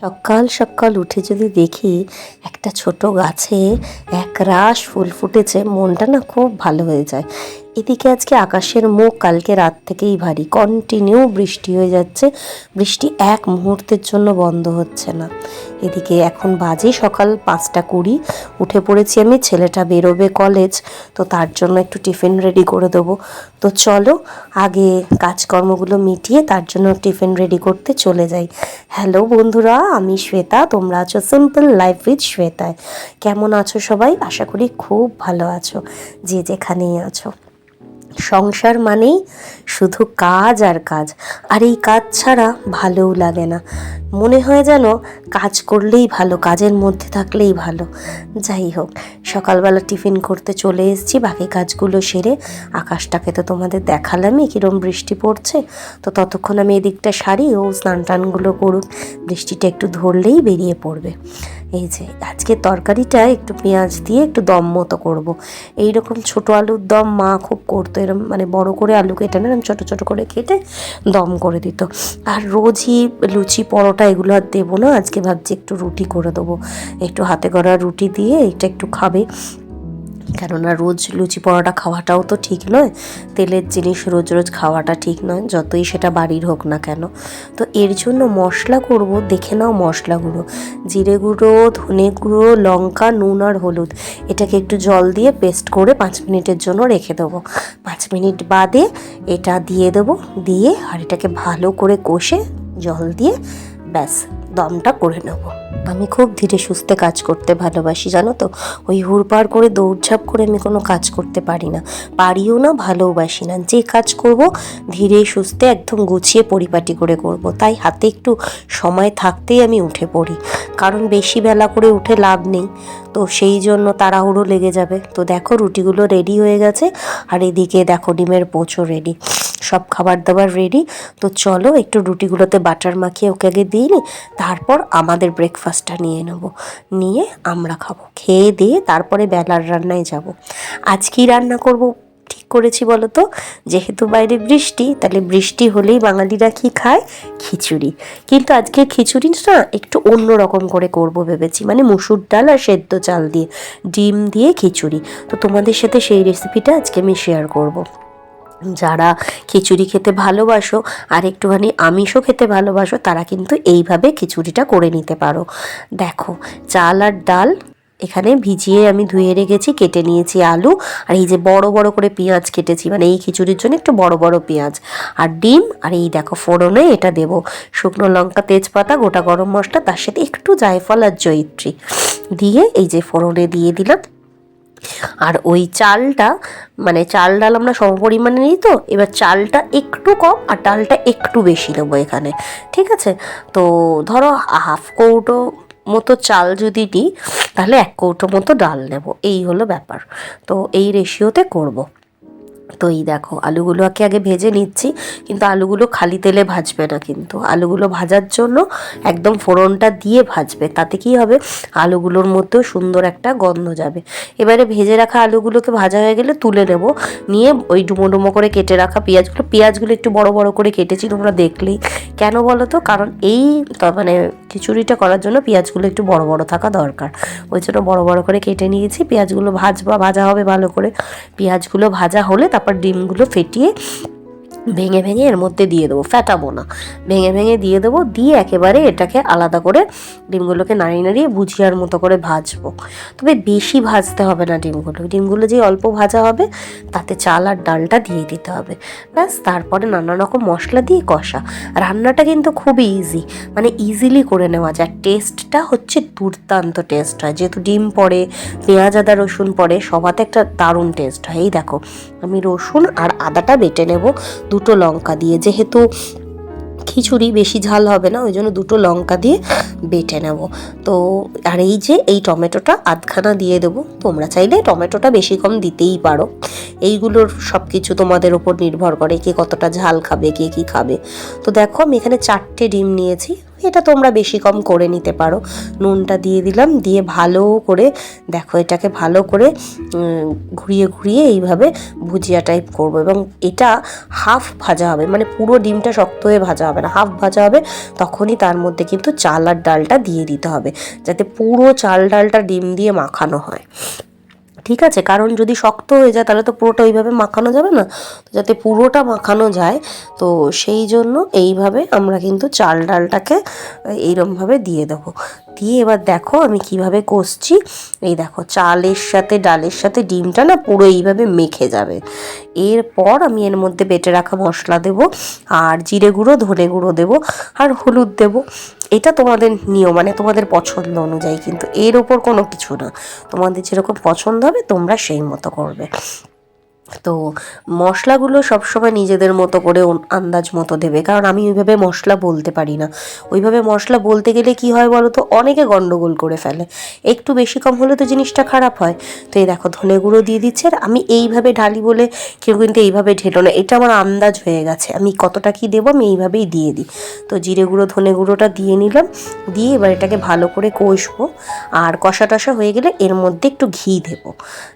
সকাল সকাল উঠে যদি দেখি একটা ছোট গাছে একরাশ ফুল ফুটেছে, মনটা না খুব ভালো হয়ে যায়। এদিকে আজকে আকাশের মুখ কালকে রাত থেকেই ভারী, কন্টিনিউ বৃষ্টি হয়ে যাচ্ছে, বৃষ্টি এক মুহূর্তের জন্য বন্ধ হচ্ছে না। এদিকে এখন বাজে সকাল 5:20, উঠে পড়েছি আমি। ছেলেটা বেরোবে কলেজ, তো তার জন্য একটু টিফিন রেডি করে দেবো। তো চলো আগে কাজকর্মগুলো মিটিয়ে তার জন্য টিফিন রেডি করতে চলে যাই। হ্যালো বন্ধুরা, আমি শ্বেতা, তোমরা আছো সিম্পল লাইফ উইথ শ্বেতায়। কেমন আছো সবাই? আশা করি খুব ভালো আছো, যে যেখানেই আছো। সংসার মানেই শুধু কাজ আর কাজ, আর এই কাজ ছাড়া ভালোও লাগে না। মনে হয় যেন কাজ করলেই ভালো, কাজের মধ্যে থাকলেই ভালো। যাই হোক, সকালবেলা টিফিন করতে চলে এসেছি, বাকি কাজগুলো সেরে। আকাশটাকে তো তোমাদের দেখালামই কীরকম বৃষ্টি পড়ছে, তো ততক্ষণ আমি এদিকটা সারি, ও স্নান টানগুলো করুক, বৃষ্টিটা একটু ধরলেই বেরিয়ে পড়বে। এই যে আজকে তরকারিটা একটু পেঁয়াজ দিয়ে একটু দম মতো করবো। এইরকম ছোটো আলুর দম মা খুব করতো, এরকম মানে বড় করে আলু কেটে না, ছোটো ছোটো করে কেটে দম করে দিত। আর রোজই লুচি পরোটা এগুলো আর দেবো না, আজকে ভাবছি একটু রুটি করে দেবো। একটু হাতে গড়া রুটি দিয়ে এটা একটু খাবে, কেননা রোজ লুচি পরোটা খাওয়াটাও তো ঠিক নয়, তেলের জিনিস রোজ রোজ খাওয়াটা ঠিক নয়, যতই সেটা বাড়ির হোক না কেন। তো এর জন্য মশলা করব, দেখে নাও মশলাগুলো: জিরে গুঁড়ো, ধনে গুঁড়ো, লঙ্কা, নুন আর হলুদ। এটাকে একটু জল দিয়ে পেস্ট করে 5 মিনিটের জন্য রেখে দেবো। 5 মিনিট বাদে এটা দিয়ে দেবো, দিয়ে আর এটাকে ভালো করে কষে জল দিয়ে ব্যাস দমটা করে নেব। আমি খুব ধীরে সুস্থে কাজ করতে ভালোবাসি, জানো তো। ওই হুড়পাড় করে দৌড়ঝাঁপ করে আমি কোনো কাজ করতে পারি না, পারিও না, ভালোবাসি না। যে কাজ করব ধীরে সুস্থে একদম গুছিয়ে পরিপাটি করে করব। তাই হাতে একটু সময় থাকতেই আমি উঠে পড়ি, কারণ বেশি বেলা করে উঠে লাভ নেই, তো সেই জন্য তাড়াহুড়ো লেগে যাবে। তো দেখো রুটিগুলো রেডি হয়ে গেছে, আর এদিকে দেখো ডিমের পোচও রেডি, সব খাবার দাবার রেডি। তো চলো একটু রুটিগুলোতে বাটার মাখিয়ে ওকে আগে দিয়ে নিই, তারপর আমাদের ব্রেকফাস্টটা নিয়ে নেব, নিয়ে আমরা খাবো। খেয়ে দিয়ে তারপরে বেলার রান্নায় যাব। আজ কি রান্না করব ঠিক করেছি বলো তো? যেহেতু বাইরে বৃষ্টি, তাহলে বৃষ্টি হলেই বাঙালিরা কি খায়? খিচুড়ি। কিন্তু আজকে খিচুড়িটা একটু অন্য রকম করে করব ভেবেছি, মানে মুসুর ডাল আর সেদ্ধ চাল দিয়ে ডিম দিয়ে খিচুড়ি। তো তোমাদের সাথে সেই রেসিপিটা আজকে আমি শেয়ার করব। যারা খিচুড়ি খেতে ভালোবাসো আর একটুখানি আমিষও খেতে ভালোবাসো, তারা কিন্তু এইভাবে খিচুড়িটা করে নিতে পারো। দেখো, চাল আর ডাল এখানে ভিজিয়ে আমি ধুয়ে রেখেছি, কেটে নিয়েছি আলু, আর এই যে বড় বড় করে পেঁয়াজ কেটেছি, মানে এই খিচুড়ির জন্য একটু বড় বড় পেঁয়াজ, আর ডিম, আর এই দেখো ফোড়নে এটা দেব শুকনো লঙ্কা, তেজপাতা, গোটা গরম মশলা, তার সাথে একটু জায়ফল আর জয়িত্রী দিয়ে এই যে ফোড়নে দিয়ে দিলাম। আর ওই চালটা, মানে চাল ডাল আমরা সমপরিমাণে নিই, তো এবার চালটা একটু কম আর ডালটা একটু বেশি নেবো এখানে, ঠিক আছে? তো ধরো হাফ কৌটো মতো চাল যদি নিই, তাহলে 1 কৌটো মতো ডাল নেব, এই হলো ব্যাপার। তো এই রেশিওতে করব। তো এই দেখো আলুগুলোকে আগে ভেজে নিচ্ছি, কিন্তু আলুগুলো খালি তেলে ভাজবে না, কিন্তু আলুগুলো ভাজার জন্য একদম ফোড়নটা দিয়ে ভাজবে, তাতে কি হবে আলুগুলোর মধ্যেও সুন্দর একটা গন্ধ যাবে। এবারে ভেজে রাখা আলুগুলোকে ভাজা হয়ে গেলে তুলে নেব, নিয়ে ওই ডুমো ডুমো করে কেটে রাখা পেঁয়াজগুলো একটু বড় বড় করে কেটেছি, তোমরা দেখলেই। কেন বলো তো? কারণ এই মানে খিচুড়িটা করার জন্য পেঁয়াজগুলো একটু বড় বড় থাকা দরকার, ওই জন্য বড় বড় করে কেটে নিয়েছি। পেঁয়াজগুলো ভাজা হবে ভালো করে। পেঁয়াজগুলো ভাজা হলে তারপর ডিমগুলো ফেটিয়ে ভেঙে ভেঙে এর মধ্যে দিয়ে দেবো, ফেটাবো না, ভেঙে ভেঙে দিয়ে দেবো, দিয়ে একেবারে এটাকে আলাদা করে ডিমগুলোকে নাড়িয়ে নাড়িয়ে ভুজিয়ার মতো করে ভাজবো। তবে বেশি ভাজতে হবে না ডিমগুলো যে অল্প ভাজা হবে তাতে চাল আর ডালটা দিয়ে দিতে হবে, ব্যাস। তারপরে নানা রকম মশলা দিয়ে কষা। রান্নাটা কিন্তু খুবই ইজি, মানে ইজিলি করে নেওয়া যায়। টেস্টটা হচ্ছে দুর্দান্ত টেস্ট হয়, যেহেতু ডিম পড়ে, পেঁয়াজ আদা রসুন পড়ে, সবাতে একটা দারুণ টেস্ট হয়। এই দেখো আমি রসুন আর আদাটা বেটে নেব, 2টো লঙ্কা দিয়ে, যেহেতু খিচুড়ি বেশি ঝাল হবে না, ওই জন্য 2টো লঙ্কা দিয়ে বেটে নেব। তো আর এই যে এই টমেটোটা আধখানা দিয়ে দেবো, তোমরা চাইলে টমেটোটা বেশি কম দিতেই পারো। এইগুলোর সব কিছু তোমাদের ওপর নির্ভর করে, কে কতটা ঝাল খাবে, কে কী খাবে। তো দেখো আমি এখানে 4টে ডিম নিয়েছি, এটা তোমরা বেশি কম করে নিতে পারো। নুনটা দিয়ে দিলাম, দিয়ে ভালো করে দেখো এটাকে ভালো করে ঘুরিয়ে ঘুরিয়ে এইভাবে ভুজিয়া টাইপ করবো। এবং এটা হাফ ভাজা হবে, মানে পুরো ডিমটা শক্ত হয়ে ভাজা হবে না, হাফ ভাজা হবে। তখনই তার মধ্যে কিন্তু চাল আর ডালটা দিয়ে দিতে হবে, যাতে পুরো চাল ডালটা ডিম দিয়ে মাখানো হয়। ঠিক আছে, কারণ যদি শক্ত হয়ে যায় তাহলে তো পুরোটা ওইভাবে মাখানো যাবে না। তো যাতে পুরোটা মাখানো যায়, তো সেই জন্য এইভাবে আমরা কিন্তু চাল ডালটাকে এইরমভাবে দিয়ে দেবো। দিয়ে এবার দেখো আমি কিভাবে কষছি। এই দেখো চালের সাথে ডালের সাথে ডিমটা না পুরো এইভাবে মেখে যাবে। এরপর আমি এর মধ্যে বেটে রাখা মশলা দেব, আর জিরে গুঁড়ো, ধনে গুঁড়ো দেবো, আর হলুদ দেবো। এটা তোমাদের নিয়ম, মানে তোমাদের পছন্দ অনুযায়ী, কিন্তু এর ওপর কোনো কিছু না, তোমাদের যেরকম পছন্দ হবে তোমরা সেই মতো করবে। তো মশলাগুলো সবসময় নিজেদের মতো করে আন্দাজ মতো দেবে, কারণ আমি ওইভাবে মশলা বলতে পারি না। ওইভাবে মশলা বলতে গেলে কি হয় বলো তো, অনেকে গন্ডগোল করে ফেলে, একটু বেশি কম হলে তো জিনিসটা খারাপ হয়। তো এই দেখো ধনে গুঁড়ো দিয়ে দিচ্ছে, আর আমি এইভাবে ঢালি বলে কেউ কিন্তু এইভাবে ঢেলো না, এটা আমার আন্দাজ হয়ে গেছে আমি কতটা কি দেবো, আমি এইভাবেই দিয়ে দিই। তো জিরে গুঁড়ো ধনে গুঁড়োটা দিয়ে নিলাম, দিয়ে এবার এটাকে ভালো করে কষবো। আর কষা টষা হয়ে গেলে এর মধ্যে একটু ঘি দেবো।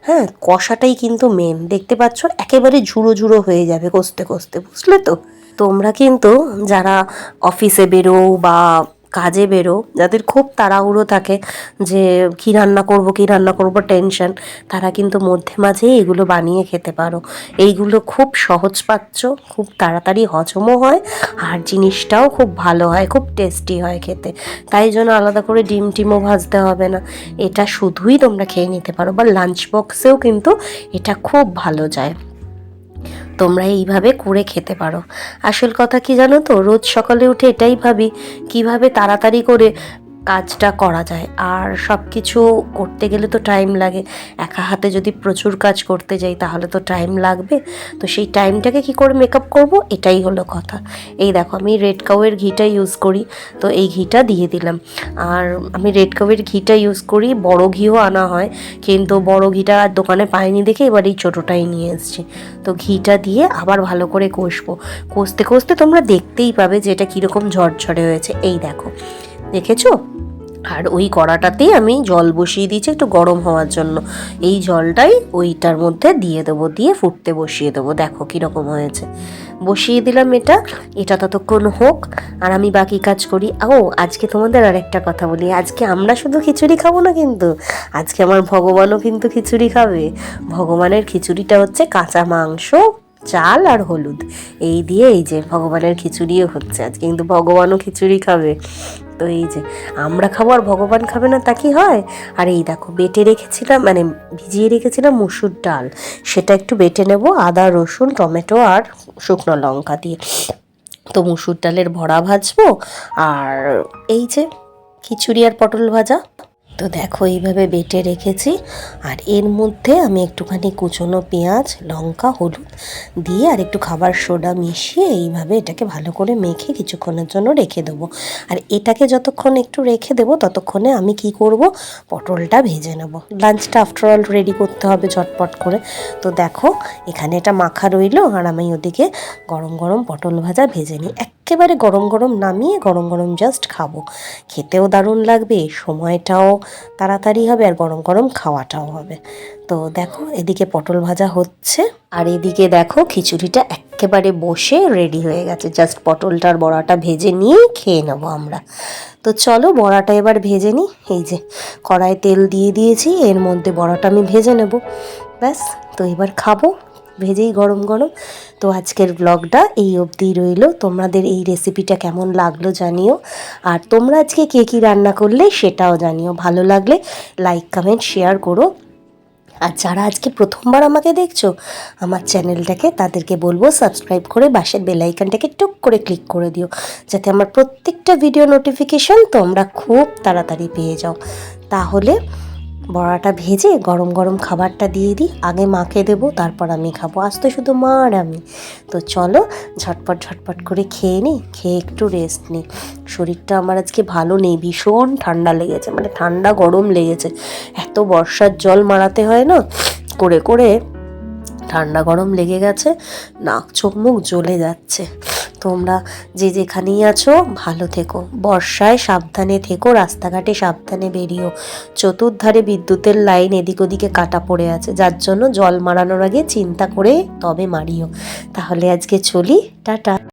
হ্যাঁ, কষাটাই কিন্তু মেন, দেখতে পাচ্ছ একেবারে ঝুড়ো ঝুড়ো হয়ে যাবে কষতে কষতে, বুঝলে তো। তোমরা কিন্তু যারা অফিসে বেরো বা কাজে বেরো, যাদের খুব তাড়াহুড়ো থাকে যে কী রান্না করব টেনশন, তারা কিন্তু মধ্যে মাঝে এগুলো বানিয়ে খেতে পারো। এইগুলো খুব সহজ পাচ্ছ, খুব তাড়াতাড়ি হজমও হয়, আর জিনিসটাও খুব ভালো হয়, খুব টেস্টি হয় খেতে। তাই জন্য আলাদা করে ডিম টিমও ভাজতে হবে না, এটা শুধুই তোমরা খেয়ে নিতে পারো, বা লাঞ্চ বক্সেও কিন্তু এটা খুব ভালো যায়। তোমরা এইভাবে করে খেতে পারো। আসল কথা কি জানো তো, রোজ সকালে উঠে এটাই ভাবি কিভাবে তাড়াতাড়ি করে কাজটা করা যায়, আর সব কিছু করতে গেলে তো টাইম লাগে। একা হাতে যদি প্রচুর কাজ করতে যাই তাহলে তো টাইম লাগবে। তো সেই টাইমটাকে কি করে মেকআপ করব, এটাই হলো কথা। এই দেখো আমি রেড কাউয়ের ঘিটা ইউজ করি, তো এই ঘিটা দিয়ে দিলাম। আর আমি রেড কাউয়ের ঘিটা ইউজ করি, বড় ঘিও আনা হয়, কিন্তু বড় ঘিটা আর দোকানে পাইনি দেখে এবার এই ছোটোটাই নিয়ে এসেছি। তো ঘিটা দিয়ে আবার ভালো করে কষবো। কষতে কষতে তোমরা দেখতেই পাবে যে এটা কীরকম ঝরঝরে হয়েছে, এই দেখো, দেখেছো। আর ওই কড়াটাতেই আমি জল বসিয়ে দিয়েছি একটু গরম হওয়ার জন্য, এই জলটাই ওইটার মধ্যে দিয়ে দেবো, দিয়ে ফুটতে বসিয়ে দেবো। দেখো কীরকম হয়েছে, বসিয়ে দিলাম এটা, এটা ততক্ষণ হোক আর আমি বাকি কাজ করি। আজকে তোমাদের আরেকটা কথা বলি, আজকে আমরা শুধু খিচুড়ি খাবো না কিন্তু, আজকে আমার ভগবানও কিন্তু খিচুড়ি খাবে। ভগবানের খিচুড়িটা হচ্ছে কাঁচা মাংস, চাল আর হলুদ, এই দিয়ে এই যে ভগবানের খিচুড়িও হচ্ছে আজকে, কিন্তু ভগবানও খিচুড়ি খাবে। তো এই যে আমরা খাবো আর ভগবান খাবে না, তা কি হয়। আর এই দেখো বেটে রেখেছিলাম, মানে ভিজিয়ে রেখেছিলাম মুসুর ডাল, সেটা একটু বেটে নেব আদা রসুন টমেটো আর শুকনো লঙ্কা দিয়ে। তো মুসুর ডালের বড়া ভাজবো, আর এই যে খিচুড়ি আর পটল ভাজা। তো দেখো এইভাবে বেটে রেখেছি, আর এর মধ্যে আমি একটুখানি কুচনো পেঁয়াজ লঙ্কা হলুদ দিয়ে আর একটু খাবার সোডা মিশিয়ে এইভাবে এটাকে ভালো করে মেখে কিছুক্ষণের জন্য রেখে দেবো। আর এটাকে যতক্ষণ একটু রেখে দেবো ততক্ষণে আমি কি করব, পটলটা ভেজে নেব। লাঞ্চটা আফটারঅল রেডি করতে হবে ঝটপট করে। তো দেখো এখানে এটা মাখা রইলো, আর আমি ওদিকে গরম গরম পটল ভাজা ভেজে নিই, একেবারে গরম গরম নামিয়ে গরম গরম জাস্ট খাবো। খেতেও দারুণ লাগবে, সময়টাও তাড়াতাড়ি হবে, আর গরম গরম খাওয়াটাও হবে। তো দেখো এদিকে পটল ভাজা হচ্ছে, আর এদিকে দেখো খিচুড়িটা একেবারে বসে রেডি হয়ে গেছে, জাস্ট পটলটার বড়াটা ভেজে নিয়ে খেয়ে নেবো আমরা। তো চলো বড়াটা এবার ভেজে নিই। এই যে কড়াই তেল দিয়ে দিয়েছি, এর মধ্যে বড়াটা আমি ভেজে নেব, ব্যাস। তো এবার খাবো ভেজেই গরম গরম। তো আজকের ব্লগটা এই অবধিই রইল, তোমাদের এই রেসিপিটা কেমন লাগলো জানিও, আর তোমরা আজকে কে কী রান্না করলে সেটাও জানিও। ভালো লাগলে লাইক কমেন্ট শেয়ার করো, আর যারা আজকে প্রথমবার আমাকে দেখছো আমার চ্যানেলটাকে, তাদেরকে বলবো সাবস্ক্রাইব করে পাশের বেল আইকনটাকে টুক করে ক্লিক করে দিও, যাতে আমার প্রত্যেকটা ভিডিও নোটিফিকেশন তোমরা খুব তাড়াতাড়ি পেয়ে যাও। তাহলে বড়াটা ভেজে গরম গরম খাবারটা দিয়ে দিই, আগে মাকে দেবো তারপর আমি খাবো, আজ তো শুধু মা আর আমি। তো চলো ঝটপট ঝটপট করে খেয়ে নিই, খেয়ে একটু রেস্ট নিই। শরীরটা আমার আজকে ভালো নেই, ভীষণ ঠান্ডা লেগেছে, মানে ঠান্ডা গরম লেগেছে, এত বর্ষার জল মারাতে হয় না করে করে, ঠান্ডা গরম লেগে গেছে, নাক চোখ মুখ জ্বলে যাচ্ছে। তোমরা যে যেখানেই আছো ভালো থেকো, বর্ষায় সাবধানে থেকো, রাস্তাঘাটে সাবধানে বেরিও। চতুর্ধারে বিদ্যুতের লাইন এদিক ওদিকে কাটা পড়ে আছে, যার জন্য জল মারানোর আগে চিন্তা করে তবে মারিও। তাহলে আজকে চলি, টাটা।